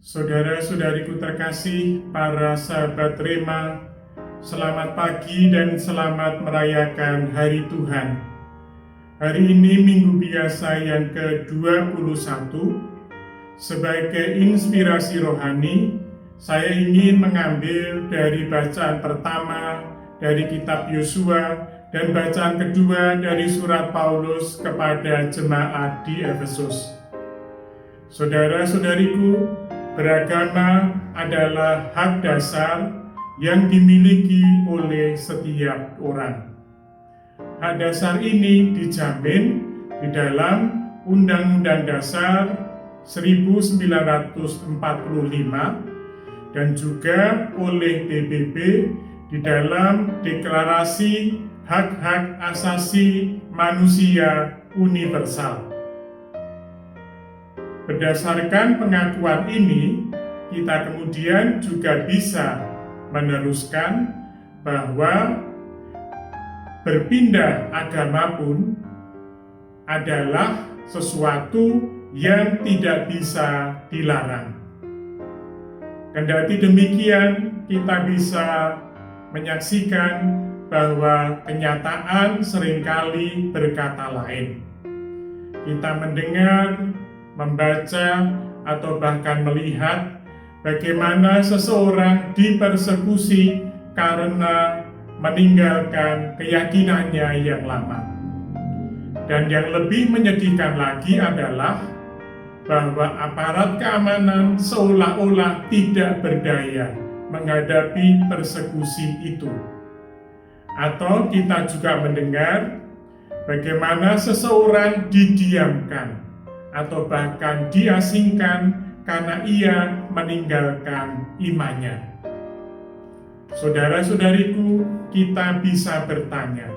Saudara-saudariku terkasih, para sahabat Rema, selamat pagi dan selamat merayakan Hari Tuhan. Hari ini Minggu Biasa yang ke-21, sebagai inspirasi rohani, saya ingin mengambil dari bacaan pertama dari kitab Yosua dan bacaan kedua dari surat Paulus kepada jemaat di Efesus. Saudara-saudariku, beragama adalah hak dasar yang dimiliki oleh setiap orang. Hak dasar ini dijamin di dalam Undang-Undang Dasar 1945 dan juga oleh PBB di dalam Deklarasi Hak-Hak Asasi Manusia Universal. Berdasarkan pengakuan ini, kita kemudian juga bisa meneruskan bahwa berpindah agama pun adalah sesuatu yang tidak bisa dilarang. Kendati demikian, kita bisa menyaksikan bahwa kenyataan seringkali berkata lain. Kita mendengar, membaca, atau bahkan melihat bagaimana seseorang dipersekusi karena meninggalkan keyakinannya yang lama. Dan yang lebih menyedihkan lagi adalah bahwa aparat keamanan seolah-olah tidak berdaya menghadapi persekusi itu. Atau kita juga mendengar bagaimana seseorang didiamkan atau bahkan diasingkan karena ia meninggalkan imannya. Saudara-saudariku, kita bisa bertanya,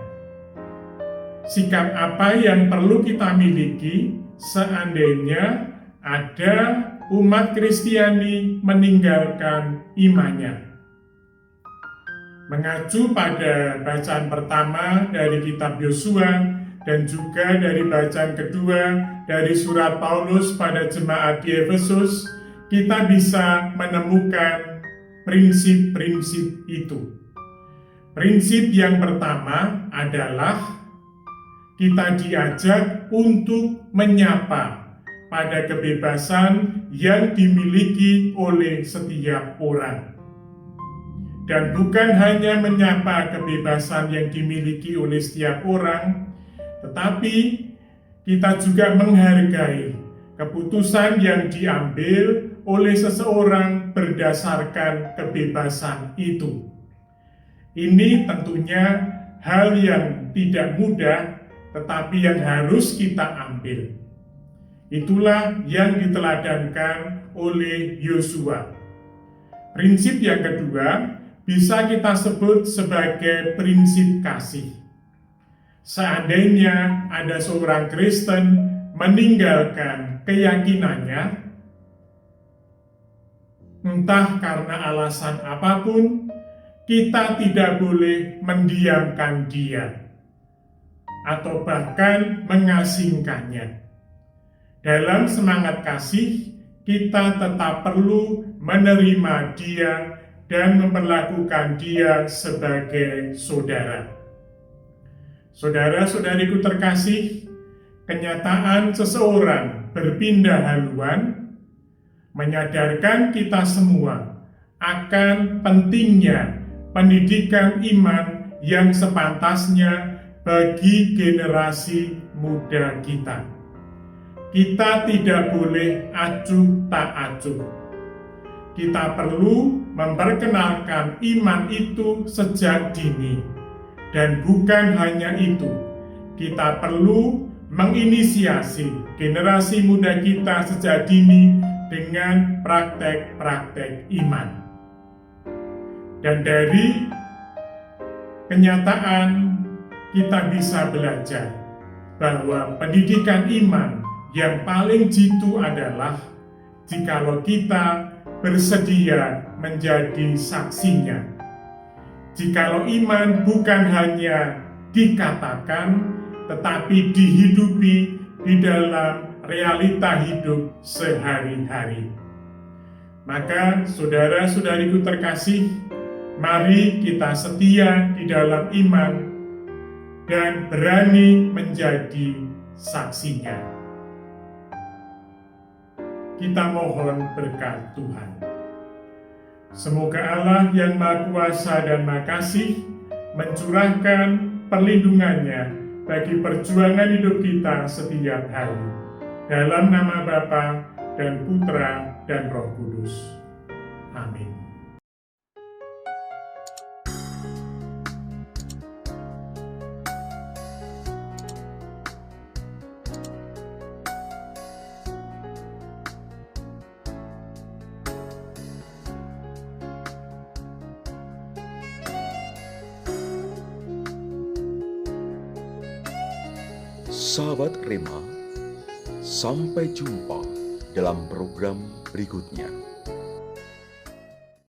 sikap apa yang perlu kita miliki seandainya ada umat Kristiani meninggalkan imannya? Mengacu pada bacaan pertama dari kitab Yosua dan juga dari bacaan kedua dari surat Paulus pada jemaat di Efesus, kita bisa menemukan prinsip-prinsip itu. Prinsip yang pertama adalah kita diajak untuk menyapa pada kebebasan yang dimiliki oleh setiap orang. Dan bukan hanya menyapa kebebasan yang dimiliki oleh setiap orang, tetapi kita juga menghargai keputusan yang diambil oleh seseorang berdasarkan kebebasan itu. Ini tentunya hal yang tidak mudah, tetapi yang harus kita ambil. Itulah yang diteladankan oleh Yosua. Prinsip yang kedua bisa kita sebut sebagai prinsip kasih. Seandainya ada seorang Kristen meninggalkan keyakinannya, entah karena alasan apapun, kita tidak boleh mendiamkan dia atau bahkan mengasingkannya. Dalam semangat kasih, kita tetap perlu menerima dia dan memperlakukan dia sebagai saudara. Saudara-saudariku terkasih, kenyataan seseorang berpindah haluan menyadarkan kita semua akan pentingnya pendidikan iman yang sepantasnya bagi generasi muda kita. Kita tidak boleh acuh tak acuh. Kita perlu memperkenalkan iman itu sejak dini. Dan bukan hanya itu, kita perlu menginisiasi generasi muda kita sejak dini dengan praktek-praktek iman. Dan dari kenyataan kita bisa belajar bahwa pendidikan iman yang paling jitu adalah jikalau kita bersedia menjadi saksinya. Jikalau iman bukan hanya dikatakan, tetapi dihidupi di dalam realita hidup sehari-hari. Maka saudara-saudariku terkasih, mari kita setia di dalam iman dan berani menjadi saksinya. Kita mohon berkat Tuhan. Semoga Allah yang Maha Kuasa dan Maha Kasih mencurahkan perlindungannya bagi perjuangan hidup kita setiap hari. Dalam nama Bapa dan Putra dan Roh Kudus. Amin. Sahabat Rema, sampai jumpa dalam program berikutnya.